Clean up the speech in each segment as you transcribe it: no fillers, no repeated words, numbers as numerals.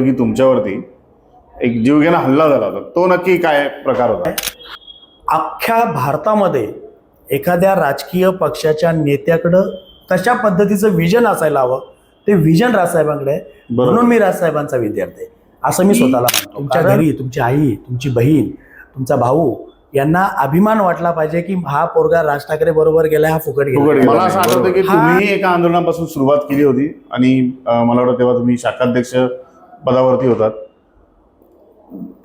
होतं की तुमच्यावरती एक जीवघेणा हल्ला झाला होता, तो नक्की काय प्रकार होता? अख्ख्या भारतामध्ये एखाद्या राजकीय पक्षाच्या नेत्याकडं कशा पद्धतीचं विजन असायला हवं ते विजन राजसाहेबांकडे आहे. म्हणून मी राजसाहेबांचा विद्यार्थी आहे असं मी स्वतःला म्हणतो. तुमच्या घरी तुमची आई, तुमची बहीण, तुमचा भाऊ यांना अभिमान वाटला पाहिजे की हा पोरगा राज ठाकरे बरोबर गेलाय, हा फुकट गेला. मला असं आठवतं की तुम्ही एका आंदोलनापासून सुरुवात केली होती आणि मला वाटतं तेव्हा तुम्ही शाखाध्यक्ष पदावरती होतात.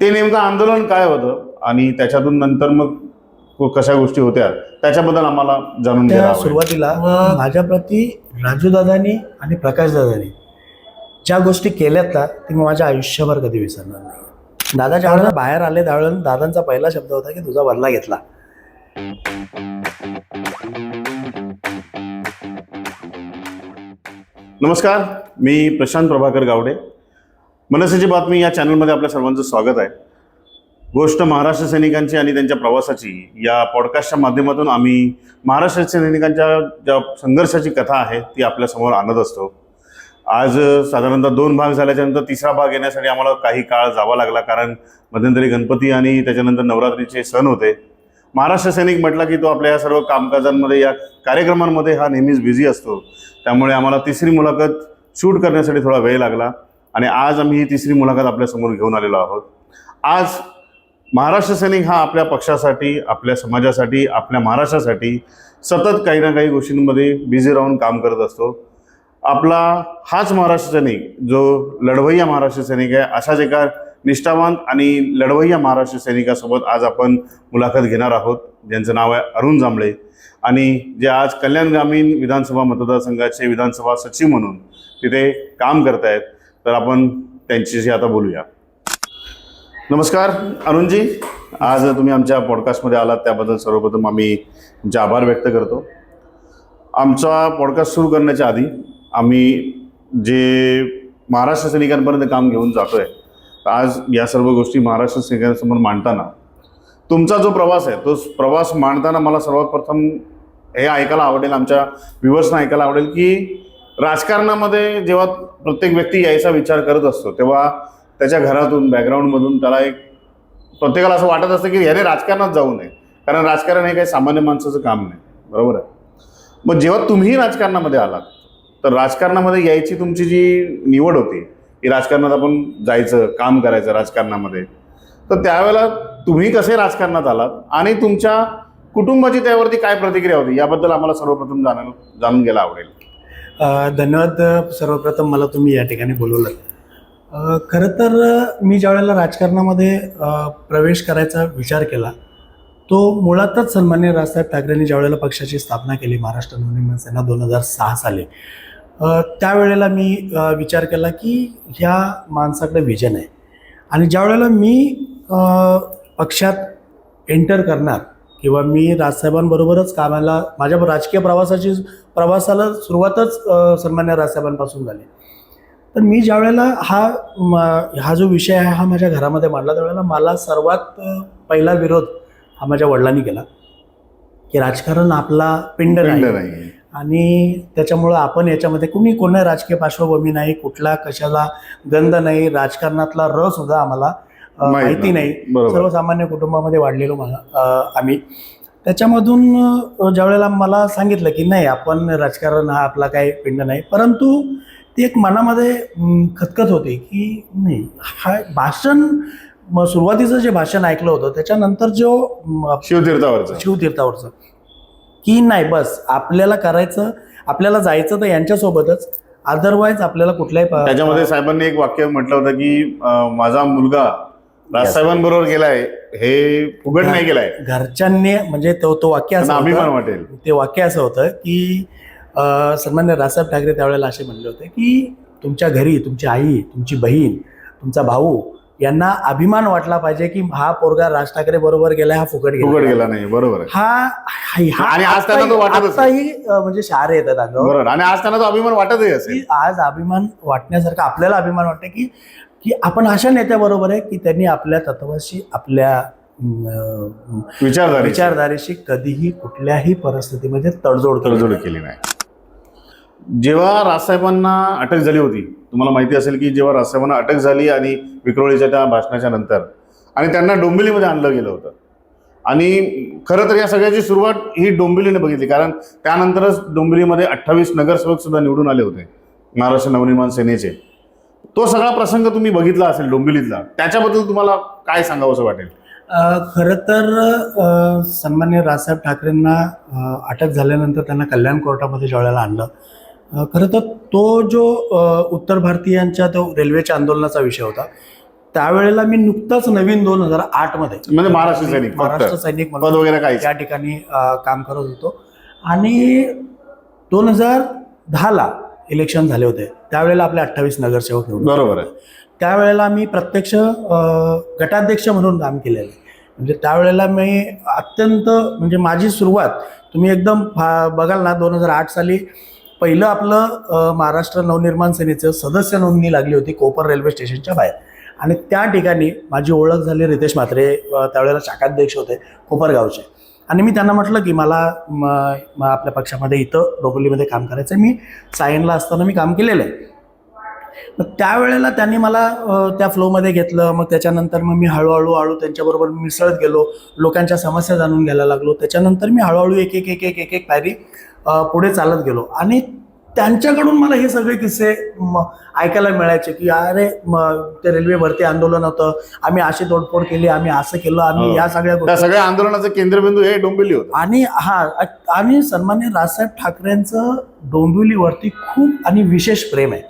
ते नेमकं आंदोलन काय होतं आणि त्याच्यातून नंतर मग कशा गोष्टी होत्या त्याच्याबद्दल आम्हाला जाणून घ्यायला आवडेल. सुरुवातीला माझ्याप्रती राजूदादांनी आणि प्रकाशदादांनी ज्या गोष्टी केल्यात ना ते मी माझ्या आयुष्यभर कधी विसरणार नाही. दादा ज्या वेळेला बाहेर आले त्यावेळेला दादांचा पहिला शब्द होता की तुझा बदला घेतला. नमस्कार, मी प्रशांत प्रभाकर गावडे. मनसेची बातमी या चॅनलमध्ये आपल्या सर्वांचं स्वागत आहे. गोष्ट महाराष्ट्र सैनिकांची आणि त्यांच्या प्रवासाची या पॉडकास्टच्या माध्यमातून आम्ही महाराष्ट्र सैनिकांच्या ज्या संघर्षाची कथा आहे ती आपल्यासमोर आणत असतो. आज साधारणतः 2 भाग झाल्याच्यानंतर तिसरा भाग येण्यासाठी आम्हाला काही काळ जावा लागला, कारण मध्यंतरी गणपती आणि त्याच्यानंतर नवरात्रीचे सण होते. महाराष्ट्र सैनिक म्हटला की तो आपल्या या सर्व कामकाजांमध्ये, या कार्यक्रमांमध्ये हा नेहमीच बिझी असतो. त्यामुळे आम्हाला तिसरी मुलाखत शूट करण्यासाठी थोडा वेळ लागला आणि आज आम्ही ही तिसरी मुलाखत आपल्यासमोर घेऊन आलेलो आहोत. आज महाराष्ट्र सैनिक हा आपल्या पक्षासाठी, आपल्या समाजासाठी, आपल्या महाराष्ट्रासाठी सतत काही ना काही गोष्टींमध्ये बिझी राहून काम करत असतो. आपला हाच महाराष्ट्र सैनिक जो लढवय्या महाराष्ट्र सैनिक आहे, अशाच एका निष्ठावंत आणि लढवय्या महाराष्ट्र सैनिकासोबत आज आपण मुलाखत घेणार आहोत, ज्यांचं नाव आहे अरुण जांभळे आणि जे आज कल्याण ग्रामीण विधानसभा मतदारसंघाचे विधानसभा सचिव म्हणून तिथे काम करत आहेत. तर आपण त्यांच्याशी आता बोलूया. नमस्कार अरुणजी, आज तुम्ही आमच्या पॉडकास्टमध्ये आलात त्याबद्दल सर्वप्रथम आम्ही तुमचे आभार व्यक्त करतो. आमचा पॉडकास्ट सुरू करण्याच्या आधी आम्ही जे महाराष्ट्र सैनिकांपर्यंत काम घेऊन जातो आहे, आज या सर्व गोष्टी महाराष्ट्र सैनिकांसमोर मांडताना तुमचा जो प्रवास आहे तो प्रवास मांडताना मला सर्वात प्रथम हे ऐकायला आवडेल, आमच्या व्ह्युअर्सना ऐकायला आवडेल की राजकारणामध्ये जेव्हा प्रत्येक व्यक्ती यायचा विचार करत असतो तेव्हा त्याच्या घरातून, बॅकग्राऊंडमधून त्याला एक प्रत्येकाला असं वाटत असतं की याने राजकारणात जाऊ नये, कारण राजकारण हे काही सामान्य माणसाचं काम नाही, बरोबर आहे. मग जेव्हा तुम्ही राजकारणामध्ये आलात तर राजकारणामध्ये यायची तुमची जी निवड होती की राजकारणात आपण जायचं, काम करायचं राजकारणामध्ये, तर त्यावेळेला तुम्ही कसे राजकारणात आलात आणि तुमच्या कुटुंबाची त्यावरती काय प्रतिक्रिया होती याबद्दल आम्हाला सर्वप्रथम जाणून घ्यायला आवडेल. धन्यवाद. सर्वप्रथम मला तुम्ही या ठिकाणी बोलवलं. खरं तर मी ज्या वेळेला राजकारणामध्ये प्रवेश करायचा विचार केला तो मुळातच सन्माननीय राजसाहेब ठाकरेंनी ज्या वेळेला पक्षाची स्थापना केली महाराष्ट्र नवनिर्माण सेना 2006 साली, त्यावेळेला मी विचार केला की ह्या माणसाकडे विजन आहे आणि ज्या वेळेला मी पक्षात एंटर करणार किंवा मी राजसाहेबांबरोबरच कामाला, माझ्या राजकीय प्रवासाला सुरुवातच सन्माननीय राजसाहेबांपासून झाली. तर मी ज्या वेळेला हा जो विषय आहे हा माझ्या घरामध्ये मांडला त्यावेळेला मला सर्वात पहिला विरोध हा माझ्या वडिलांनी केला की राजकारण आपला पिंड नाही आणि त्याच्यामुळं आपण याच्यामध्ये कोणा राजकीय पार्श्वभूमी नाही, कुठला कशाला गंध नाही, राजकारणातला र सुद्धा आम्हाला माहिती नाही, सर्वसामान्य कुटुंबामध्ये वाढलेलो आम्ही. त्याच्यामधून ज्या वेळेला मला सांगितलं की नाही आपण राजकारण हा आपला काही पिंड नाही, परंतु ती एक मनामध्ये खतखत होती की नाही हा भाषण, सुरुवातीचं जे भाषण ऐकलं होतं त्याच्यानंतर जो शिवतीर्थावरचं की नाही बस आपल्याला करायचं, आपल्याला जायचं तर यांच्यासोबतच, अदरवाईज आपल्याला कुठल्याही. त्याच्यामध्ये साहेबांनी एक वाक्य म्हटलं होतं की माझा मुलगा राजसाहेबांबरोबर गेलाय, हे फुकट नाही गेलाय. घरच्यांनी म्हणजे तो वाक्य असं अभिमान वाटेल. ते वाक्य असं होतं की सन्माननीय राजसाहेब ठाकरे त्यावेळेला असे म्हणले होते की तुमच्या घरी तुमची आई, तुमची बहीण, तुमचा भाऊ यांना अभिमान वाटला पाहिजे की हा पोरगा राज ठाकरे बरोबर गेलाय, हा फुकट गेला नाही. बरोबर आहे. आणि आज त्यांना तो वाटत म्हणजे शार येतात अंगावर आणि आज त्यांना तो अभिमान वाटतही असेल. आज अभिमान वाटण्यासारखं आपल्याला अभिमान वाटतं की आपण अशा नेत्याबरोबर आहे की त्यांनी आपल्या तत्वाशी, आपल्या विचारधारेशी कधीही कुठल्याही परिस्थितीमध्ये तडजोड केली नाही. जेव्हा राजसाहेबांना अटक झाली होती, तुम्हाला माहिती असेल की जेव्हा राजसाहेबांना अटक झाली आणि विक्रोळीच्या त्या भाषणाच्या नंतर आणि त्यांना डोंबिवलीमध्ये आणलं गेलं होतं, आणि खरं तर या सगळ्याची सुरुवात ही डोंबिवलीने बघितली, कारण त्यानंतरच डोंबिवलीमध्ये 28 नगरसेवक सुद्धा निवडून आले होते महाराष्ट्र नवनिर्माण सेनेचे. तो सगळा प्रसंग तुम्ही बघितला असेल डोंबिवलीतला, त्याच्याबद्दल तुम्हाला काय सांगावं असं वाटेल? खरं तर सन्माननीय राजसाहेब ठाकरेंना अटक झाल्यानंतर त्यांना कल्याण कोर्टामध्ये ज्यावेळेला आणलं, खरं तर तो जो उत्तर भारतीयांच्या तो रेल्वेच्या आंदोलनाचा विषय होता, त्यावेळेला मी नुकताच नवीन 2008 मध्ये म्हणजे महाराष्ट्र सैनिक फक्त? महाराष्ट्र सैनिक पद वगैरे काही? त्या ठिकाणी काम करत होतो. आणि 2010ला इलेक्शन झाले होते, त्यावेळेला आपले 28 नगरसेवक निवडून. बरोबर आहे. त्यावेळेला मी प्रत्यक्ष गटाध्यक्ष म्हणून काम केलेलं आहे. म्हणजे त्यावेळेला मी अत्यंत, म्हणजे माझी सुरुवात तुम्ही एकदम बघाल ना, 2008 साली पहिलं आपलं महाराष्ट्र नवनिर्माण सेनेचं सदस्य नोंदणी लागली होती कोपर रेल्वे स्टेशनच्या बाहेर, आणि त्या ठिकाणी माझी ओळख झाली. रितेश म्हात्रे त्यावेळेला शाखाध्यक्ष होते कोपरगावचे, आणि मी त्यांना म्हटलं की मला आपल्या पक्षामध्ये इथं डोंबिवलीमध्ये काम करायचं आहे. मी सायनला असताना मी काम केलेलं आहे. मग त्यावेळेला त्यांनी मला त्या फ्लोमध्ये घेतलं. मग त्याच्यानंतर मग मी हळूहळू त्यांच्याबरोबर मिसळत गेलो, लोकांच्या समस्या जाणून घ्यायला लागलो. त्याच्यानंतर मी हळूहळू एक एक पायरी पुढे चालत गेलो, आणि त्यांच्याकडून मला हे सगळे किस्से ऐकायला मिळायचे की अरे ते रेल्वे भरती आंदोलन होतं, आम्ही अशी तोडफोड केली, आम्ही असं केलं, आम्ही या सगळ्या आंदोलनाचं केंद्रबिंदू हे डोंबिवली होतं. आणि सन्माननीय राजसाहेब ठाकरेंचं डोंबिवलीवरती खूप आणि विशेष प्रेम आहे.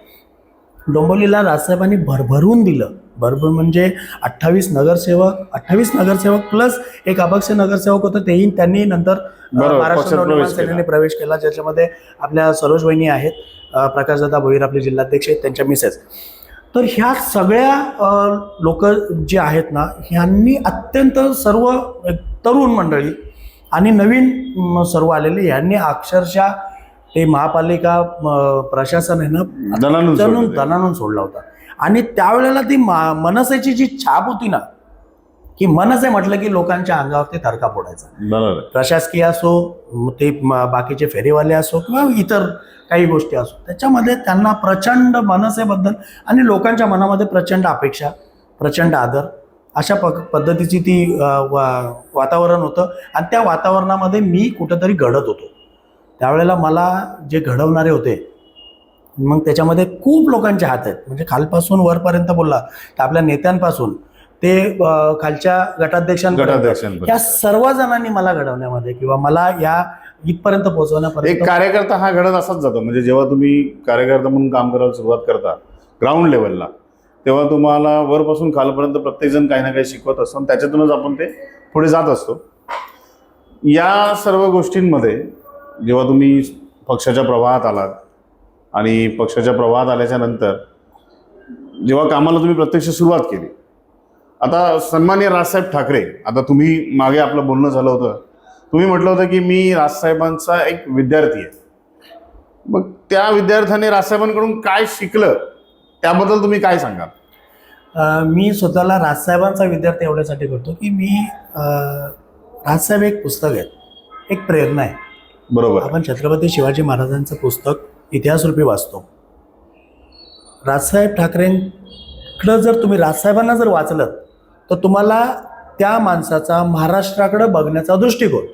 डोंबिवलीला राजसाहेबांनी भरभरून दिलं. भरभरून म्हणजे 28 नगरसेवक प्लस एक अपक्ष नगरसेवक होतं, तेही त्यांनी नंतर महाराष्ट्र नवनिर्माण सेनेने प्रवेश केला, ज्याच्यामध्ये आपल्या सरोज वहिनी आहेत, प्रकाशदादा भोईर आपले जिल्हाध्यक्ष आहेत, त्यांच्या मिसेस. तर ह्या सगळ्या लोक जे आहेत ना, ह्यांनी अत्यंत सर्व तरुण मंडळी आणि नवीन सर्व आलेले, यांनी अक्षरशः ते महापालिका प्रशासन आहे ना दणानून सोडला होता. आणि त्यावेळेला ती मनसेची जी छाप होती ना, की मनसे म्हटलं की लोकांच्या अंगावरती थरका फोडायचा. बरोबर. प्रशासकीय असो, ते बाकीचे फेरीवाले असो, किंवा इतर काही गोष्टी असो, त्याच्यामध्ये त्यांना प्रचंड मनसेबद्दल आणि लोकांच्या मनामध्ये प्रचंड अपेक्षा, प्रचंड आदर, अशा पद्धतीची ती वातावरण होतं. आणि त्या वातावरणामध्ये मी कुठंतरी घडत होतो. त्यावेळेला मला जे घडवणारे होते, मग त्याच्यामध्ये खूप लोकांचे हात आहेत. म्हणजे खालपासून वरपर्यंत बोलला तर आपल्या नेत्यांपासून ते खालच्या गटाध्यक्षांपर्यंत या सर्व जणांनी मला घडवण्यामध्ये किंवा मला या इथपर्यंत पोहोचवण्यापर्यंत. एक कार्यकर्ता हा घडत असाच जातो. म्हणजे जेव्हा तुम्ही कार्यकर्ता म्हणून काम करायला सुरुवात करता ग्राउंड लेवलला, तेव्हा तुम्हाला वरपासून खालपर्यंत प्रत्येकजण काही ना काही शिकवत असतो, आणि त्याच्यातूनच आपण ते पुढे जात असतो. या सर्व गोष्टींमध्ये जेव्हा तुम्ही पक्षाच्या प्रवाहात आलात, आणि पक्षाच्या प्रवाहात आल्याच्या नंतर जेव्हा कामाला तुम्ही प्रत्यक्ष सुरुवात केली, आता सन्माननीय राजसाहेब ठाकरे, आता तुम्ही मागे आपलं बोलणं झालं होतं, तुम्ही म्हटलं होतं की मी राजसाहेबांचा एक विद्यार्थी आहे. मग त्या विद्यार्थ्याने राजसाहेबांकडून काय शिकलं, त्याबद्दल तुम्ही काय सांगाल? मी स्वतःला राजसाहेबांचा विद्यार्थी एवढ्यासाठी करतो की मी राजसाहेब एक पुस्तक आहे, एक प्रेरणा आहे. बरोबर. आपण छत्रपती शिवाजी महाराजांचं पुस्तक इतिहासरूपी वाचतो. राजसाहेब ठाकरेंकडं जर तुम्ही राजसाहेबांना जर वाचलं तर तुम्हाला त्या माणसाचा महाराष्ट्राकडे बघण्याचा दृष्टिकोन,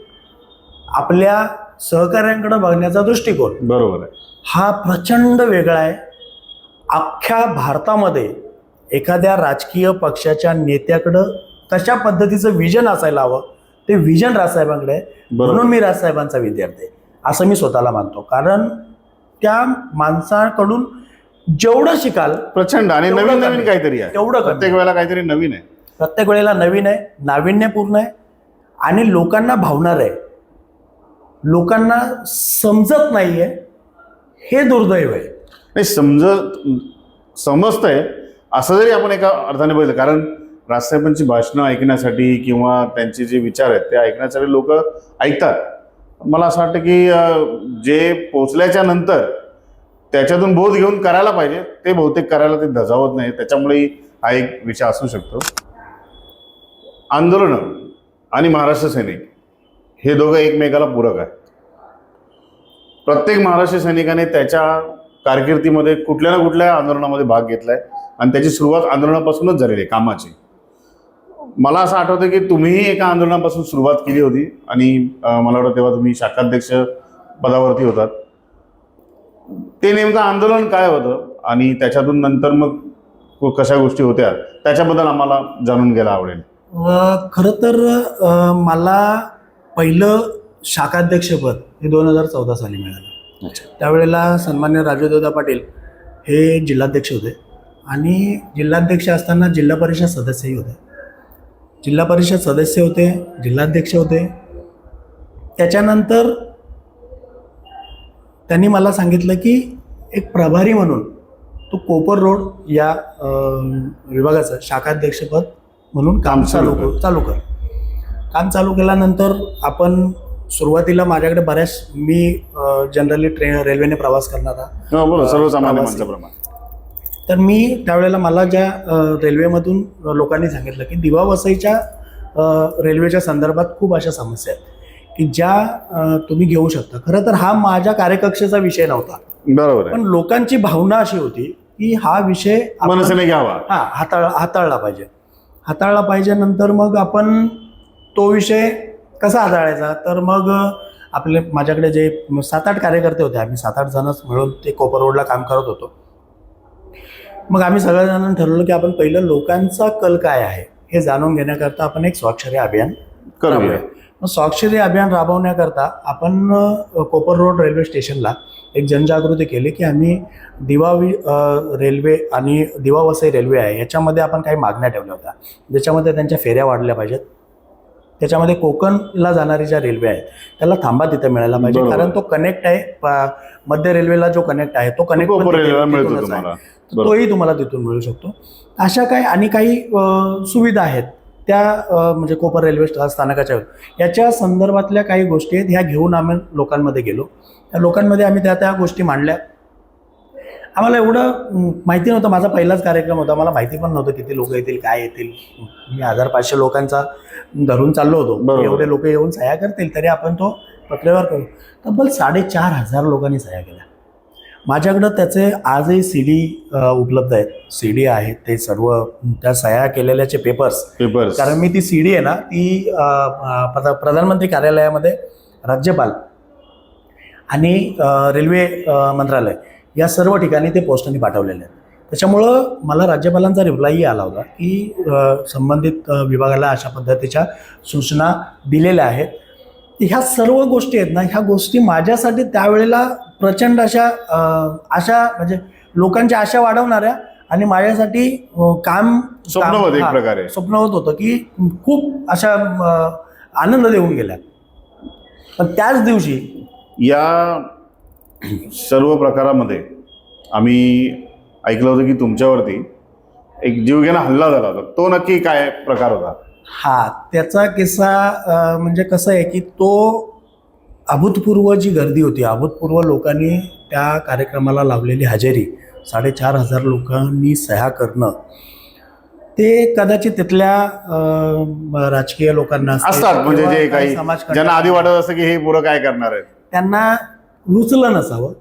आपल्या सहकाऱ्यांकडे बघण्याचा दृष्टिकोन, बरोबर आहे, हा प्रचंड वेगळा आहे. अख्ख्या भारतामध्ये एखाद्या राजकीय पक्षाच्या नेत्याकडं कशा पद्धतीचं विजन असायला हवं, ते विजन राजसाहेबांकडे आहे. म्हणून मी राजसाहेबांचा विद्यार्थी आहे असं मी स्वतःला मानतो. कारण त्या माणसाकडून जेवढं शिकाल प्रचंड, आणि नवीन काहीतरी आहे, तेवढं प्रत्येक वेळेला काहीतरी नवीन आहे, प्रत्येक वेळेला नवीन आहे, नाविन्यपूर्ण आहे, आणि लोकांना भावणार आहे. लोकांना समजत नाहीये, हे दुर्दैव आहे. नाही, समजतंय असं जरी आपण एका अर्थाने बघितलं, कारण राजसाहेबांची भाषणं ऐकण्यासाठी किंवा त्यांचे जे विचार आहेत ते ऐकण्यासाठी लोक ऐकतात. मला असं वाटतं की जे पोचल्याच्या नंतर त्याच्यातून बोध घेऊन करायला पाहिजे, ते बहुतेक करायला ते धजावत नाही. त्याच्यामुळे हा एक विषय असू शकतो. आंदोलनं आणि महाराष्ट्र सैनिक हे दोघं एकमेकाला पूरक आहेत. प्रत्येक महाराष्ट्र सैनिकाने त्याच्या कारकिर्दीमध्ये कुठल्या ना कुठल्या आंदोलनामध्ये भाग घेतलाय आणि त्याची सुरुवात आंदोलनापासूनच झालेली आहे कामाची. मला असं आठवतं की तुम्हीही एका आंदोलनापासून सुरुवात केली होती आणि मला वाटतं तेव्हा तुम्ही शाखाध्यक्ष पदावरती होतात. ते नेमकं आंदोलन काय होतं आणि त्याच्यातून नंतर मग कशा गोष्टी होत्या त्याच्याबद्दल आम्हाला जाणून घ्यायला आवडेल. खरं तर मला पहिलं शाखाध्यक्षपद हे 2014 साली मिळालं. त्यावेळेला सन्मान्य राजूदादा पाटील हे जिल्हाध्यक्ष होते आणि जिल्हाध्यक्ष असताना जिल्हा परिषद सदस्यही होते. जिल्हा परिषद सदस्य होते, जिल्हाध्यक्ष होते. त्याच्यानंतर त्यांनी मला सांगितलं की एक प्रभारी म्हणून तो कोपर रोड या विभागाचं शाखाध्यक्षपद म्हणून काम चालू कर. काम चालू केल्यानंतर आपण सुरुवातीला माझ्याकडे मी जनरली रेल्वेने प्रवास करणारा सर्वसामान्य माणसाप्रमाणे. तर मी त्यावेळेला मला ज्या रेल्वेमधून लोकांनी सांगितलं की दिवा वसईच्या रेल्वेच्या संदर्भात खूप अशा समस्या आहेत की ज्या तुम्ही घेऊ शकता. खरं तर हा माझ्या कार्यकक्षेचा विषय नव्हता, बरोबर आहे, पण लोकांची भावना अशी होती की हा विषय मनसेने घ्यावा, हाताळला पाहिजे. नंतर मग आपण तो विषय कसा हाताळायचा, तर मग माझ्याकडे जे 7-8 कार्यकर्ते होते, आम्ही 7-8 जणच मिळून ते कोपर रोडला काम करत होतो. मग आम्ही सगळ्यांना ठरवलं की आपण पहिलं लोकांचा कल काय आहे हे जाणून घेण्याकरता आपण एक स्वाक्षरी अभियान करूया. मग स्वाक्षरी अभियान राबवण्याकरता आपण कोपर रोड रेल्वे स्टेशनला एक जनजागृती केली की आम्ही रेल्वे आणि दिवा वसई रेल्वे आहे याच्यामध्ये आपण काही मागण्या ठेवल्या होत्या, ज्याच्यामध्ये त्यांच्या फेऱ्या वाढल्या पाहिजेत. त्याच्यामध्ये कोकणला जाणारी ज्या रेल्वे आहेत त्याला थांबा तिथे मिळायला पाहिजे, कारण तो कनेक्ट आहे मध्य रेल्वेला जो कनेक्ट आहे तो कनेक्ट तोही तुम्हाला तिथून मिळू शकतो. अशा काही सुविधा आहेत त्या म्हणजे कोपर रेल्वे स्थानकाच्या याच्या संदर्भातल्या काही गोष्टी आहेत, ह्या घेऊन आम्ही लोकांमध्ये गेलो. त्या लोकांमध्ये आम्ही त्या गोष्टी मांडल्या. आम्हाला एवढं माहिती नव्हतं, माझा पहिलाच कार्यक्रम होता, मला माहिती पण नव्हतं किती लोक येतील काय येतील. मी 1500 लोकांचा धरून चाललो होतो, एवढे लोक येऊन सह्या करतील तरी आपण तो पत्रेवर करू. तब्बल 4500 लोकांनी सह्या केल्या. माझ्याकडं त्याचे आजही CD उपलब्ध आहेत, CD आहेत, ते सर्व त्या सह्या केलेल्याचे पेपर्स. कारण मी ती CD आहे ना ती प्रधानमंत्री कार्यालयामध्ये राज्यपाल आणि रेल्वे मंत्रालय या सर्व ठिकाणी ते पोस्टाने पाठवलेले आहेत. त्याच्यामुळं मला राज्यपालांचा रिप्लायही आला होता की संबंधित विभागाला अशा पद्धतीच्या सूचना दिलेल्या आहेत. ह्या सर्व गोष्टी आहेत ना, ह्या गोष्टी माझ्यासाठी त्यावेळेला प्रचंड अशा म्हणजे लोकांच्या आशा वाढवणाऱ्या आणि माझ्यासाठी स्वप्नवत होतं की खूप अशा आनंद देऊन गेल्या. पण त्याच दिवशी या सर्व प्रकारामध्ये आम्ही ऐकलं होतं की तुमच्यावरती एक जीवघेणा हल्ला झाला होता. तो नक्की काय प्रकार होता? त्याचा किस्सा म्हणजे कसं आहे की तो अभूतपूर्व जी गर्दी होती, अभूतपूर्व लोकांनी त्या कार्यक्रमाला लावलेली हजेरी, 4500 लोकांनी सह्या करणं, ते कदाचित तिथल्या राजकीय लोकांना असतात म्हणजे जे काही ज्यांना आधी वाटत असतं की हे पुढं काय करणार आहेत त्यांना रुचलं नसावं.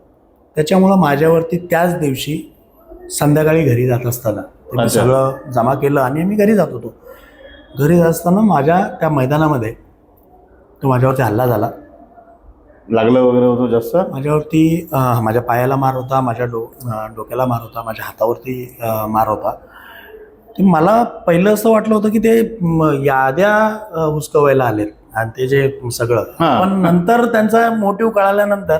त्याच्यामुळं माझ्यावरती त्याच दिवशी संध्याकाळी घरी जात असताना मी सगळं जमा केलं आणि मी घरी जात होतो. घरी जात असताना माझ्या त्या मैदानामध्ये तो माझ्यावरती हल्ला झाला. लागलं वगैरे होतं जास्त माझ्यावरती? माझ्या पायाला मार होता, माझ्या डोक्याला मार होता, माझ्या हातावरती मार होता. ते मला पहिलं असं वाटलं होतं की ते याद्या हुसकवायला आलेत आणि ते जे सगळं, पण नंतर त्यांचा मोटिव्ह कळाल्यानंतर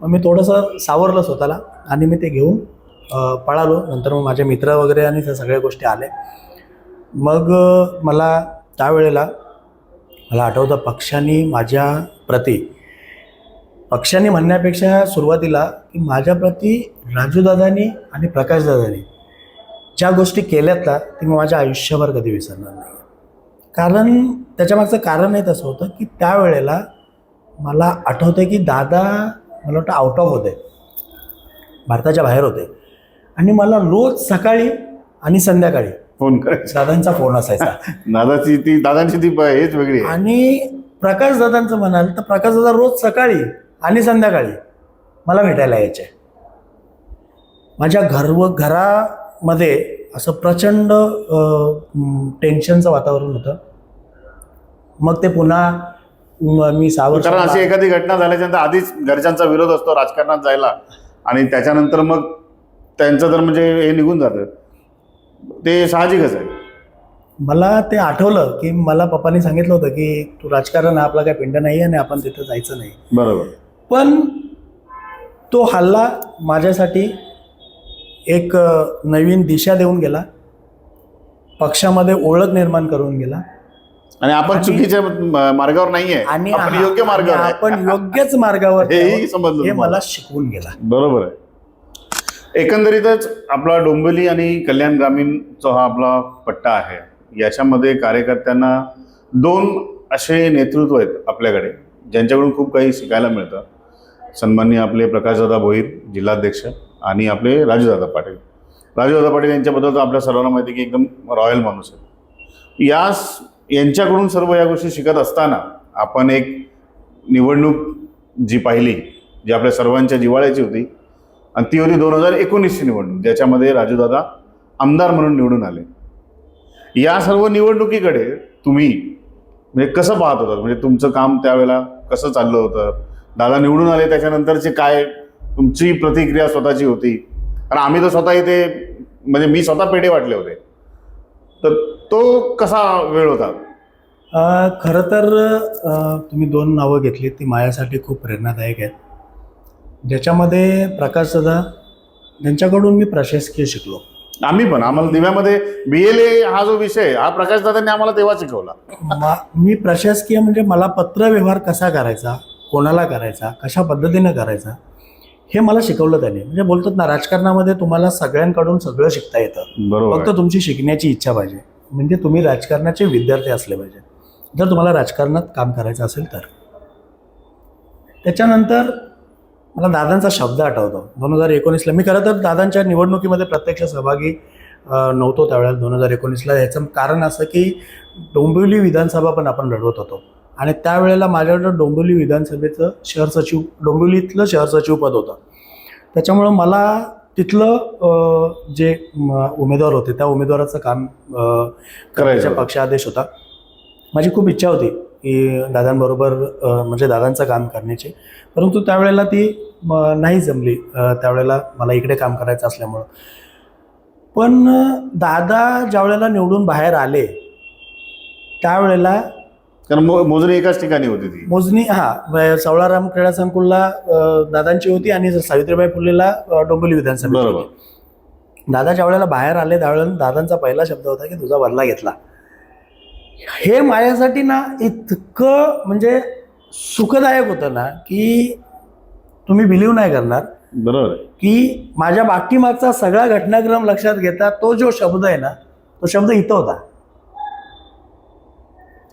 मी थोडंसं सावरलं स्वतःला आणि मी ते घेऊन पळालो. नंतर मग माझे मित्र वगैरे आणि त्या सगळ्या गोष्टी आल्या. मग मला त्यावेळेला आठवतं पक्षाने माझ्या प्रती, पक्षाने म्हणण्यापेक्षा सुरुवातीला की माझ्या प्रती राजूदादांनी आणि प्रकाशदादांनी ज्या गोष्टी केल्यात ना ती मी माझ्या आयुष्यभर कधी विसरणार नाही. कारण त्याच्यामागचं कारण हे तसं होतं की त्यावेळेला मला आठवतं की दादा मला वाटतं आउट ऑफ होते, भारताच्या बाहेर होते आणि मला रोज सकाळी आणि संध्याकाळी फोन करायचा, दादांचा फोन असायचा. दादांची ती हेच वेगळी आहे. आणि प्रकाश दादांचं म्हणाल तर प्रकाश दादा रोज सकाळी आणि संध्याकाळी मला भेटायला यायचे. माझ्या घरामध्ये असं प्रचंड टेन्शनचं वातावरण होतं. मग ते पुन्हा मी 6 वर्ष कारण अशी एखादी घटना झाल्याच्यानंतर आधीच घरच्यांचा विरोध असतो राजकारणात जायला, आणि त्याच्यानंतर मग त्यांचं तर म्हणजे हे निघून जातं, ते साहजिकच आहे. मला ते आठवलं की मला पप्पांनी सांगितलं होतं की तू राजकारण हा आपला काही पिंड नाही आहे आणि आपण तिथं जायचं नाही. बरोबर. पण तो हल्ला माझ्यासाठी एक नवीन दिशा देऊन गेला, पक्षामध्ये ओळख निर्माण करून गेला, आणि आपण चुकीच्या मार्गावर नाहीये, आणि आपण योग्य मार्गावर आहे. आपण योग्यच मार्गावर हेही आहोत, समजलं हे तुम्हाला. मला शिकवून गेला. बरोबर आहे. एकंदरीत आपला डोंबिवली आणि कल्याण ग्रामीणचा हा आपला पट्टा आहे. याच्यामध्ये कार्यकर्त्यांना 2 असे नेतृत्व आहेत आपल्याकडे ज्यांच्याकडून खूप काही शिकायला मिळतं. सन्माननीय आपले प्रकाशदादा भोईर जिल्हाध्यक्ष आणि आपले राजूदादा पाटील. राजूदादा पाटील यांच्याबद्दल तर आपल्या सर्वांना माहिती आहे की एकदम रॉयल माणूस आहे. यांच्याकडून सर्व या गोष्टी शिकत असताना आपण एक निवडणूक जी पाहिली, जी आपल्या सर्वांच्या जिव्हाळ्याची होती, आणि ती होती 2019ची निवडणूक, ज्याच्यामध्ये राजूदादा आमदार म्हणून निवडून आले. या सर्व निवडणुकीकडे तुम्ही म्हणजे कसं पाहत होतात? म्हणजे तुमचं काम त्यावेळेला कसं चाललं होतं? दादा निवडून आले त्याच्यानंतरची काय तुमची प्रतिक्रिया स्वतःची होती? कारण आम्ही तर स्वतः इथे म्हणजे मी स्वतः पेढे वाटले होते, तर तो कसा वेळ होता? खरं तर तुम्ही 2 नावं घेतली ती माझ्यासाठी खूप प्रेरणादायक आहेत. ज्याच्यामध्ये प्रकाशदादा यांच्याकडून मी प्रशासकीय शिकलो. आम्हाला दिव्यामध्ये BLA हा जो विषय हा प्रकाशदादांनी आम्हाला तेव्हा शिकवला. मी प्रशासकीय म्हणजे मला पत्रव्यवहार कसा करायचा, कोणाला करायचा, कशा पद्धतीनं करायचा, हे मला शिकवलं त्यांनी. म्हणजे बोलतात ना, राजकारणामध्ये तुम्हाला सगळ्यांकडून सगळं शिकता येतं, बरोबर. फक्त तुमची शिकण्याची इच्छा पाहिजे. म्हणजे तुम्ही राजकारणाचे विद्यार्थी असले पाहिजे जर तुम्हाला राजकारणात काम करायचं असेल तर. त्याच्यानंतर मला दादांचा शब्द आठवतो 2019ला. मी खरं तर दादांच्या निवडणुकीमध्ये प्रत्यक्ष सहभागी नव्हतो त्यावेळेला 2019ला. याचं कारण असं की डोंबिवली विधानसभा पण आपण लढवत होतो, आणि त्यावेळेला माझ्याकडं डोंबिवली विधानसभेचं शहर सचिव, डोंबिवलीतलं शहर सचिव पद होतं. त्याच्यामुळं मला तिथलं जे उमेदवार होते त्या उमेदवाराचं काम करायचा पक्षादेश होता. माझी खूप इच्छा होती की दादांबरोबर म्हणजे दादांचं काम करण्याची, परंतु त्यावेळेला ती नाही जमली. त्यावेळेला मला इकडे काम करायचं असल्यामुळं. पण दादा ज्यावेळेला निवडून बाहेर आले त्यावेळेला, कारण मोजणी एकाच ठिकाणी होती ती मोजणी सवळाराम क्रीडा संकुलला दादांची होती आणि सावित्रीबाई फुलेला डोंबिवली विधानसभा होती. दादा ज्यावेळेला बाहेर आले त्यावेळेला दादांचा पहिला शब्द होता की तुझा बदला घेतला. हे माझ्यासाठी ना इतकं म्हणजे सुखदायक होतं ना की तुम्ही बिलीव्ह नाही करणार. बरोबर. की माझ्या पाठीमागचा सगळा घटनाक्रम लक्षात घेता तो जो शब्द आहे ना, तो शब्द इथं होता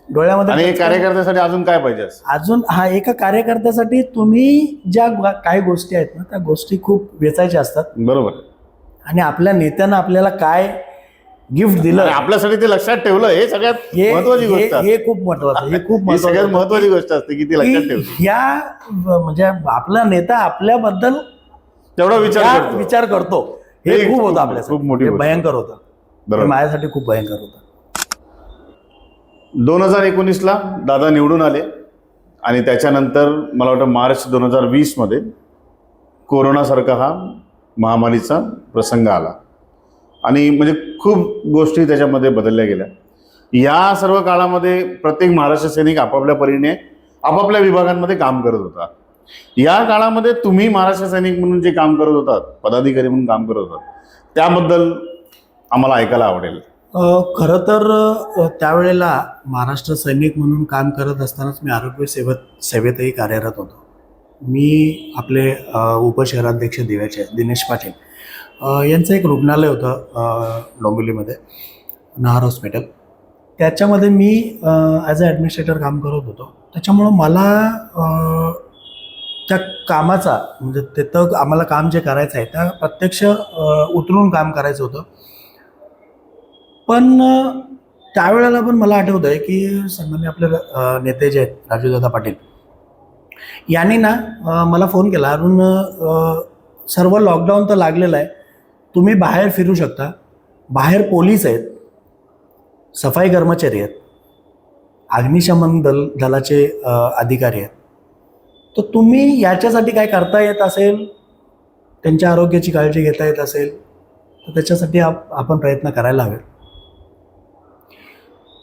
डोळ्यामध्ये. आणि कार्यकर्त्यासाठी अजून काय पाहिजे? अजून एका कार्यकर्त्यासाठी तुम्ही ज्या काही गोष्टी आहेत ना, त्या गोष्टी खूप वेचायच्या असतात. बरोबर. आणि आपल्या नेत्यानं आपल्याला काय गिफ्ट दिलं, आपल्यासाठी ते लक्षात ठेवलं, हे सगळ्यात महत्वाची गोष्ट आहे. हे खूप महत्वाचं, हे खूप सगळ्यात महत्वाची गोष्ट असते की ती लक्षात ठेवली. या म्हणजे आपला नेता आपल्याबद्दल तेवढा विचार करतो, हे खूप होतं आपल्यासाठी. खूप मोठी भयंकर होतं, माझ्यासाठी खूप भयंकर होतं. 2019ला दादा निवडून आले, आणि त्याच्यानंतर मला वाटतं मार्च 2020मध्ये कोरोनासारखा हा महामारीचा प्रसंग आला, आणि म्हणजे खूप गोष्टी त्याच्यामध्ये बदलल्या गेल्या. या सर्व काळामध्ये प्रत्येक महाराष्ट्र सैनिक आपापल्या परीने आपापल्या विभागांमध्ये काम करत होता. या काळामध्ये तुम्ही महाराष्ट्र सैनिक म्हणून जे काम करत होतात, पदाधिकारी म्हणून काम करत होतात, त्याबद्दल आम्हाला ऐकायला आवडेल. खरं तर त्यावेळेला महाराष्ट्र सैनिक म्हणून काम करत असतानाच मी आरोग्य सेवेतही कार्यरत होतो. मी आपले उपशहराध्यक्ष दिव्याचे दिनेश पाटील यांचं एक रुग्णालय होतं डोंबिवलीमध्ये, नहार हॉस्पिटल. त्याच्यामध्ये मी ॲज अ ॲडमिनिस्ट्रेटर काम करत होतो. त्याच्यामुळं मला त्या कामाचा म्हणजे तिथं आम्हाला काम जे करायचं आहे त्या प्रत्यक्ष उतरून काम करायचं होतं. पण त्यावेळेला पण मला आठवतं आहे की सन्मान्य आपले नेते जे आहेत राजूदादा पाटील, यांनी ना मला फोन केला, अरुण सर्व लॉकडाऊन तर लागलेलं आहे, तुम्ही बाहेर फिरू शकता, बाहेर पोलीस आहेत, सफाई कर्मचारी आहेत, अग्निशमन दलाचे अधिकारी आहेत, तर तुम्ही याच्यासाठी काय करता येत असेल, त्यांच्या आरोग्याची काळजी घेता येत असेल तर त्याच्यासाठी आपण प्रयत्न करायला हवेत.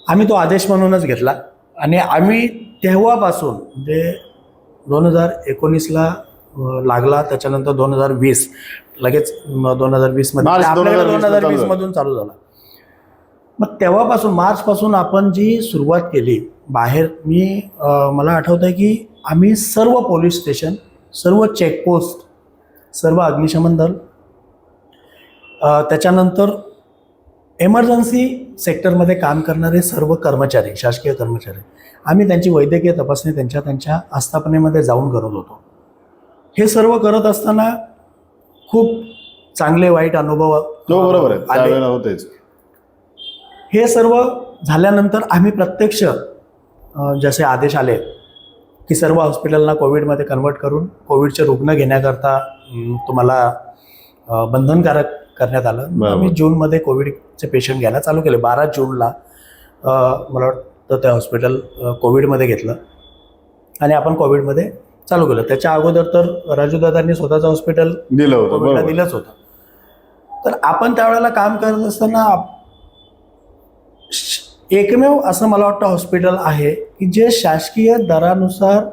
आम्ही तो आदेश म्हणूनच घेतला आणि आम्ही तेव्हापासून म्हणजे 2019ला लागला, त्याच्यानंतर 2020 लगेच 2020 मध्ये मार्च आपल्याकडे 2020 2020 मधून चालू झाला. मग तेव्हापासून मार्चपासून आपण जी सुरुवात केली बाहेर, मला आठवतं आहे की आम्ही सर्व पोलीस स्टेशन, सर्व चेकपोस्ट, सर्व अग्निशमन दल, त्याच्यानंतर एमर्जन्सी सेक्टरमध्ये काम करणारे सर्व कर्मचारी, शासकीय कर्मचारी, आम्ही त्यांची वैद्यकीय तपासणी त्यांच्या आस्थापनेमध्ये जाऊन करत होतो. हे सर्व करत असताना खूप चांगले वाईट अनुभव बरोबर आहे, आले. त्यावेळेला होतेच. हे सर्व झाल्यानंतर आम्ही प्रत्यक्ष जसे आदेश आले की सर्व हॉस्पिटलला कोविडमध्ये कन्वर्ट करून कोविडचे रुग्ण घेण्याकरता तुम्हाला बंधनकारक करण्यात आलं. बरोबर. आम्ही जूनमध्ये कोविडचे पेशंट घ्यायला चालू केले. 12 जूनला मला वाटतं ते हॉस्पिटल कोविडमध्ये घेतलं आणि आपण कोविडमध्ये चालू केलं. त्याच्या अगोदर तर राजूदादांनी स्वतःचं हॉस्पिटल दिलं होतं, कोविडला बरोबर. दिलंच होतं. तर आपण त्यावेळेला काम करत असताना एकमेव असं मला वाटतं हॉस्पिटल आहे की जे शासकीय दरानुसार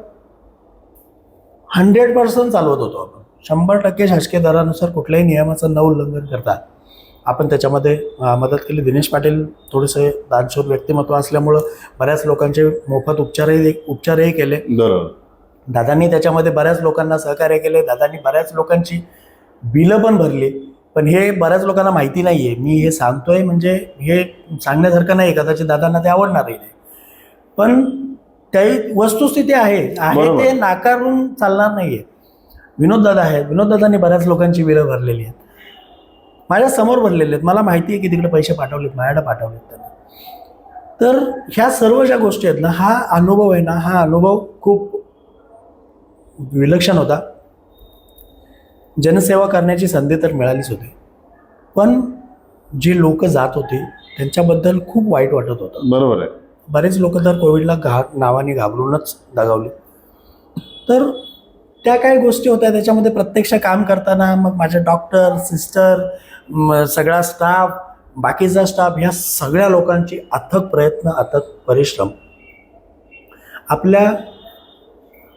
100% चालवत होतो. आपण 100% शासकीय दरानुसार कुठल्याही नियमाचं न उल्लंघन करता आपण त्याच्यामध्ये मदत केली. दिनेश पाटील थोडेसे दानशूर व्यक्तिमत्व असल्यामुळं बऱ्याच लोकांचे मोफत उपचारही केले. बरोबर. दादांनी त्याच्यामध्ये बऱ्याच लोकांना सहकार्य केले. दादांनी बऱ्याच लोकांची बिलं पण भरली. पण हे बऱ्याच लोकांना माहिती नाही आहे. मी हे सांगतोय म्हणजे हे सांगण्यासारखं नाही, कदाचित दादांना ते आवडणारही नाही, पण त्याही वस्तुस्थिती आहे बरोबर. ते नाकारून चालणार नाही आहे. विनोद दादा आहेत, विनोद दादांनी बऱ्याच लोकांची बिलं भरलेली आहेत, माझ्या समोर भरलेले आहेत. मला माहिती आहे की तिकडे पैसे पाठवलेत, माझ्याकडे पाठवलेत त्यांना. तर ह्या सर्व ज्या गोष्टी आहेत ना, हा अनुभव आहे ना, हा अनुभव खूप विलक्षण होता. जनसेवा करण्याची संधी तर मिळालीच होती, पण जे लोक जात होते त्यांच्याबद्दल खूप वाईट वाटत होतं. बरोबर आहे. बरेच लोक तर कोविडला नावाने घाबरूनच दगावले. तर त्या काही गोष्टी होत्या त्याच्यामध्ये प्रत्यक्ष काम करताना. मग माझे डॉक्टर, सिस्टर, सगळा स्टाफ, बाकीचा स्टाफ, ह्या सगळ्या लोकांची अथक प्रयत्न, अथक परिश्रम. आपल्या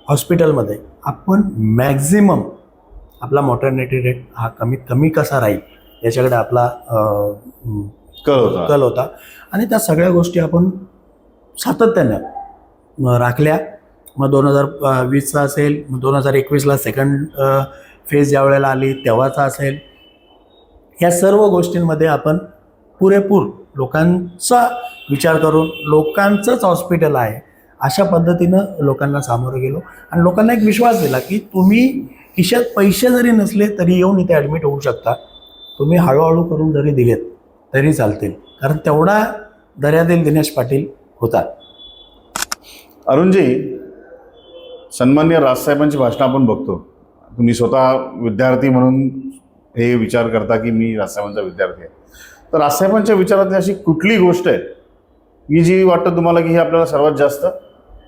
हॉस्पिटलमध्ये आपण मॅक्झिमम आपला मॉर्टॅलिटी रेट हा कमीत कमी कसा राहील याच्याकडे आपला कल होता आणि त्या सगळ्या गोष्टी आपण सातत्याने राखल्या. मग 2020चा असेल, मग 2021ला सेकंड फेज ज्या वेळेला आली तेव्हाचा असेल, ह्या सर्व गोष्टींमध्ये आपण पुरेपूर लोकांचा विचार करून, लोकांचंच हॉस्पिटल आहे अशा पद्धतीनं लोकांना सामोरं गेलो आणि लोकांना एक विश्वास दिला की तुम्ही खिशात पैसे जरी नसले तरी येऊन इथे ॲडमिट होऊ शकता, तुम्ही हळूहळू करून जरी दिलेत तरी चालतील, कारण तेवढा दर्यादिल दिनेश पाटील होता. अरुणजी, सन्माननीय राजसाहेबांची भाषणं आपण बघतो. तुम्ही स्वतः विद्यार्थी म्हणून हे विचार करता की मी राजसाहेबांचा विद्यार्थी आहे, तर राजसाहेबांच्या विचारातली अशी कुठली गोष्ट आहे की जी वाटतं तुम्हाला की ही आपल्याला सर्वात जास्त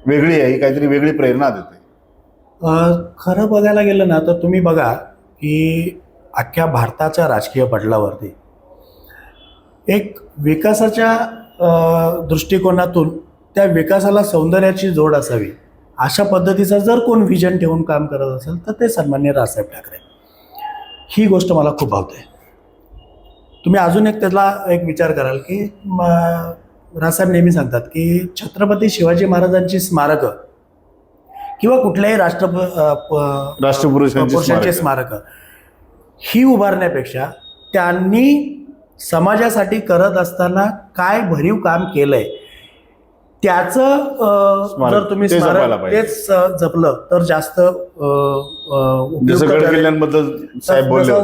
वेगळी आहे, ही काहीतरी वेगळी प्रेरणा देते? खरं बघायला गेलं ना तर तुम्ही बघा की अख्ख्या भारताच्या राजकीय पटलावरती एक विकासाच्या दृष्टिकोनातून त्या विकासाला सौंदर्याची जोड असावी अशा पद्धतीचा जर कोण व्हिजन ठेवून काम करत असेल तर ते सन्माननीय राजसाहेब ठाकरे. ही गोष्ट मला खूप आवडते. तुम्ही अजून एक त्याला एक विचार कराल की राजसाहेब नेहमी सांगतात की छत्रपती शिवाजी महाराजांची स्मारकं किंवा कुठल्याही राष्ट्रपुरुषांची स्मारकं ही उभारण्यापेक्षा त्यांनी समाजासाठी करत असताना काय भरीव काम केलंय त्याचं जर तुम्ही स्मारक तेच जपलं तर जास्त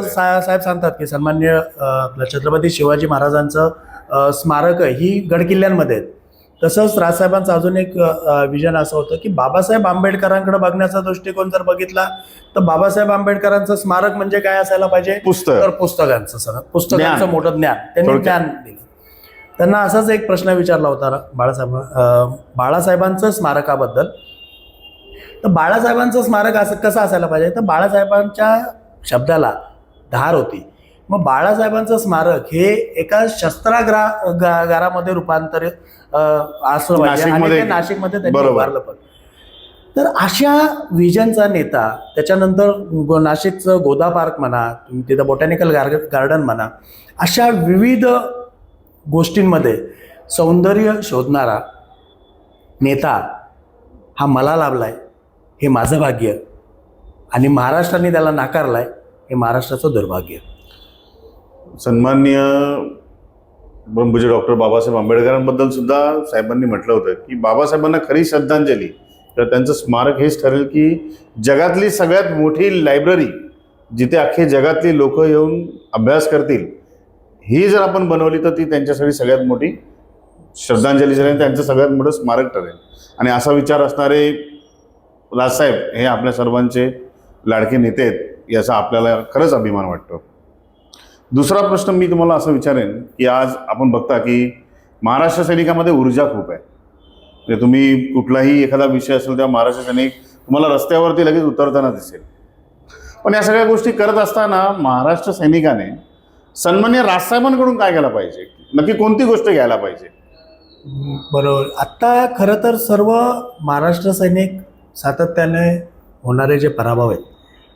साहेब सांगतात की सन्माननीय आपलं छत्रपती शिवाजी महाराजांचं स्मारक ही गडकिल्ल्यांमध्ये आहेत. तसंच राजसाहेबांचं अजून एक विजन असं होतं की बाबासाहेब आंबेडकरांकडे बघण्याचा दृष्टिकोन जर बघितला तर बाबासाहेब आंबेडकरांचं स्मारक म्हणजे काय असायला पाहिजे, पुस्तक. तर पुस्तकांचं ज्ञान. मोठं ज्ञान त्यांनी थोडक्यात. ज्ञान दिलं. त्यांना असाच एक प्रश्न विचारला होता बाळासाहेबांचं स्मारकाबद्दल. तर बाळासाहेबांचं स्मारक असं कसं असायला पाहिजे, तर बाळासाहेबांच्या शब्दाला धार होती. मग बाळासाहेबांचं स्मारक हे एका शस्त्रागारामध्ये रूपांतरित असलं पाहिजे आणि नाशिकमध्ये. ते नाशिकमध्ये त्यांनी बरोबर. उभारलं पण. तर अशा विजनचा नेता, त्याच्यानंतर नाशिकचं गोदा पार्क म्हणा, तुम्ही तिथं बॉटॅनिकल गार्डन म्हणा, अशा विविध गोष्टींमध्ये सौंदर्य शोधणारा नेता हा मला लाभलाय, हे माझं भाग्य, आणि महाराष्ट्राने त्याला नाकारलाय, हे महाराष्ट्राचं दुर्भाग्य. सन्माननीय ब्रह्मपूज्य डॉक्टर बाबासाहेब आंबेडकरांबद्दल सुद्धा साहेबांनी म्हटलं होतं की बाबासाहेबांना खरी श्रद्धांजली तर त्यांचं स्मारक हेच ठरेल की जगातली सगळ्यात मोठी लायब्ररी, जिथे अख्खे जगातली लोक येऊन अभ्यास करतील, ही जर आपण बनवली तर ती त्यांच्यासाठी सगळ्यात मोठी श्रद्धांजली ठरेल, त्यांचं सगळ्यात मोठं स्मारक ठरेल. आणि असा विचार असणारे राजसाहेब हे आपल्या सर्वांचे लाडके नेते आहेत, याचा आपल्याला खरंच अभिमान वाटतो. दुसरा प्रश्न मी तुम्हाला असं विचारेन की आज आपण बघता की महाराष्ट्र सैनिकामध्ये ऊर्जा खूप आहे. म्हणजे तुम्ही कुठलाही एखादा विषय असेल तेव्हा महाराष्ट्र सैनिक तुम्हाला रस्त्यावरती लगेच उतरताना दिसेल. पण या सगळ्या गोष्टी करत असताना महाराष्ट्र सैनिकाने सन्मान्य राजसाहेबांकडून काय केलं पाहिजे, नक्की कोणती गोष्ट घ्यायला पाहिजे? बरोबर. आत्ता खरं तर सर्व महाराष्ट्र सैनिक सातत्याने होणारे जे पराभव आहेत,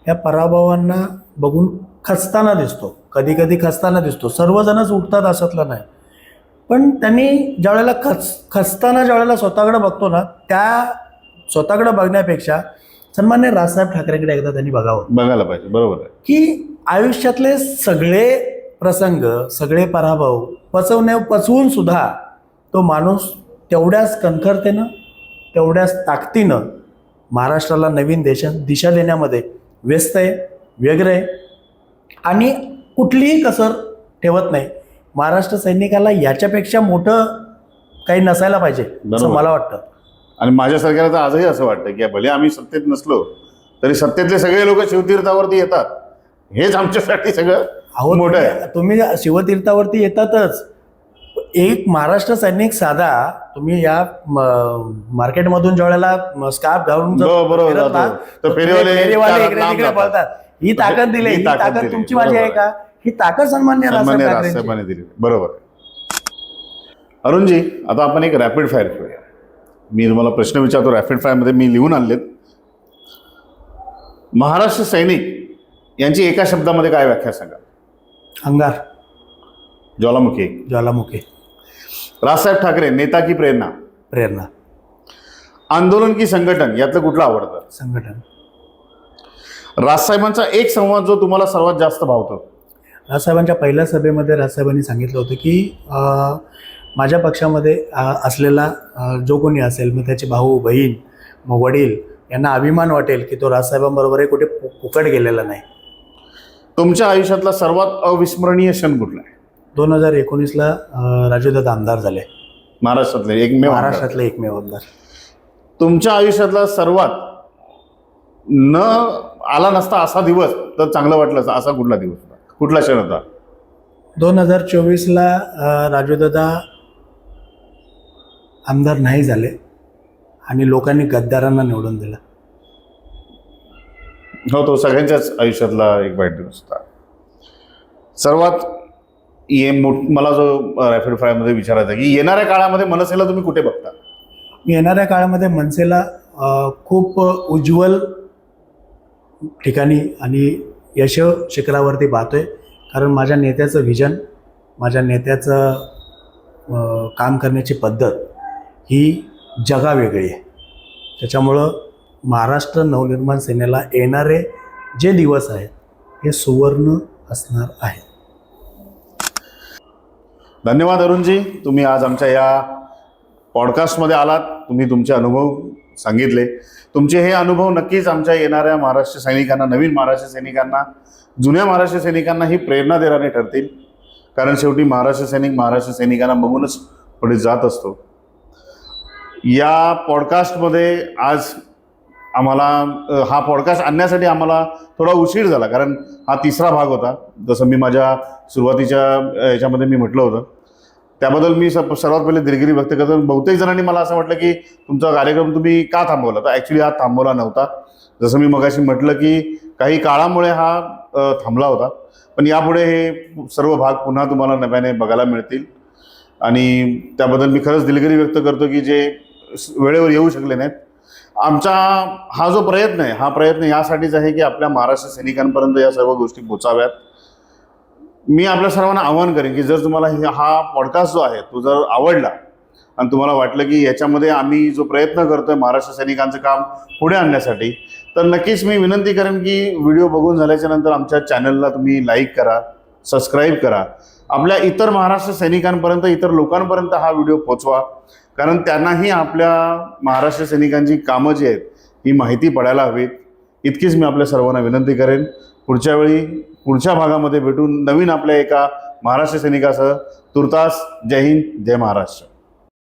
या पराभवांना बघून खचताना दिसतो, कधी कधी खचताना दिसतो. सर्वजणच उठतात असतलं नाही, पण त्यांनी ज्यावेळेला खचताना ज्यावेळेला स्वतःकडे बघतो ना, त्या स्वतःकडे बघण्यापेक्षा सन्मान्य राजसाहेब ठाकरेंकडे एकदा त्यांनी बघायला पाहिजे. बरोबर आहे की आयुष्यातले सगळे प्रसंग, सगळे पराभव पचवून सुद्धा तो माणूस तेवढ्याच कणखरतेनं, तेवढ्याच ताकदीनं महाराष्ट्राला नवीन दिशा देण्यामध्ये व्यस्त आहे, व्यग्र आहे, आणि कुठलीही कसर ठेवत नाही. महाराष्ट्र सैनिकाला याच्यापेक्षा मोठं काही नसायला पाहिजे असं मला वाटतं. आणि माझ्यासारख्याला तर आजही असं वाटतं की भले आम्ही सत्तेत नसलो तरी सत्तेतले सगळे लोक शिवतीर्थावरती येतात, हेच आमच्यासाठी सगळं मोठं आहे. तुम्ही शिवतीर्थावरती येतातच. एक महाराष्ट्र सैनिक साधा, तुम्ही या मार्केटमधून ज्यावेळेला स्कार्फ घालून फेरीवाले इकडे तिकडे पळतात, ही ताकद दिली, ही ताकद तुमची माझी आहे का? ही ताकद सन्मान्य राजसाहेबांनी दिली. बरोबर. अरुणजी, आता आपण एक रॅपिड फायर खेळूया. मी तुम्हाला प्रश्न विचारतो, रॅपिड फायरमध्ये मी लिहून आणलेत. महाराष्ट्र सैनिक यांची एका शब्दामध्ये काय व्याख्या सांगा? अंगार. ज्वालामुखी. ज्वालामुखी. राजसाहेब ठाकरे नेता की प्रेरणा? प्रेरणा. आंदोलन की संघटन, यातलं कुठलं आवडतं? संघटन. राजसाहेबांचा एक संवाद जो तुम्हाला सर्वात जास्त भावतो? राजसाहेबांच्या पहिल्या सभेमध्ये राजसाहेबांनी सांगितलं होतं की माझ्या पक्षामध्ये असलेला जो कोणी असेल, मग त्याचे भाऊ बहीण, मग वडील, यांना अभिमान वाटेल की तो राजसाहेबांबरोबरही कुठे फुकट गेलेला नाही. तुमच्या आयुष्यातला सर्वात अविस्मरणीय क्षण कुठला आहे? 2019ला राजूदादा आमदार झाले. महाराष्ट्रातले एकमेव आमदार. तुमच्या आयुष्यातला सर्वात न आला नसता असा दिवस तर चांगलं वाटलं असा कुठला दिवस होता, कुठला क्षण होता? 2024ला राजूदादा आमदार नाही झाले आणि लोकांनी गद्दारांना निवडून दिलं. हो, तो सगळ्यांच्याच आयुष्यातला एक वाईट दिवस होता. सर्वात मला जो रॅपिड फायरमध्ये विचारायचा की येणाऱ्या काळामध्ये मनसेला तुम्ही कुठे बघता? मी येणाऱ्या काळामध्ये मनसेला खूप उज्ज्वल ठिकाणी आणि यश शिखरावरती पाहतोय. कारण माझ्या नेत्याचं व्हिजन, माझ्या नेत्याचं काम करण्याची पद्धत ही जगावेगळी आहे. त्याच्यामुळं महाराष्ट्र नवनिर्माण सेनेला येणारे जे दिवस आहेत हे सुवर्ण असणार आहेत. धन्यवाद अरुणजी, तुम्ही आज आमच्या या पॉडकास्टमध्ये आलात. तुम्ही तुमचे अनुभव सांगितले. तुमचे हे अनुभव नक्कीच आमच्या येणाऱ्या महाराष्ट्र सैनिकांना, नवीन महाराष्ट्र सैनिकांना, जुन्या महाराष्ट्र सैनिकांना ही प्रेरणा देणारे ठरतील. कारण शेवटी महाराष्ट्र सैनिकांना बघूनच पुढे जात असतो. या पॉडकास्टमध्ये आज आम्हाला हा पॉडकास्ट आणण्यासाठी आम्हाला थोडा उशीर झाला, कारण हा तिसरा भाग होता. जसं मी माझ्या सुरुवातीच्या याच्यामध्ये मी म्हटलं होतं, त्याबद्दल मी सर्वात पहिले दिलगिरी व्यक्त करतो. बहुतेक जणांनी मला असं म्हटलं की तुमचा कार्यक्रम तुम्ही का थांबवला, तर ॲक्च्युली हा थांबवला नव्हता. जसं मी मगाशी म्हटलं की काही काळामुळे हा थांबला होता, पण यापुढे हे सर्व भाग पुन्हा तुम्हाला नव्याने बघायला मिळतील आणि त्याबद्दल मी खरंच दिलगिरी व्यक्त करतो की जे वेळेवर येऊ शकले नाहीत. आमचा हा जो प्रयत्न आहे, हा प्रयत्न यासाठीच आहे की आपल्या महाराष्ट्र सैनिकांपर्यंत या सर्व गोष्टी पोचाव्यात. मी आपल्या सर्वांना आवाहन करेन की जर तुम्हाला हा पॉडकास्ट जो आहे तो जर आवडला आणि तुम्हाला वाटलं की याच्यामध्ये आम्ही जो प्रयत्न करतोय महाराष्ट्र सैनिकांचं काम पुढे आणण्यासाठी, तर नक्कीच मी विनंती करेन की व्हिडिओ बघून झाल्याच्या नंतर आमच्या चॅनलला तुम्ही लाईक करा, सबस्क्राईब करा. आपल्या इतर महाराष्ट्र सैनिकांपर्यंत, इतर लोकांपर्यंत हा व्हिडिओ पोचवा, कारण त्यांनाही आपल्या महाराष्ट्र सैनिकांची कामं जी आहेत ही माहिती पडायला हवीत. इतकीच मी आपल्या सर्वांना विनंती करेन. पुढच्या वेळी पुढच्या भागामध्ये भेटून नवीन आपल्या एका महाराष्ट्र सैनिकासह. तुर्तास जय हिंद, जय महाराष्ट्र.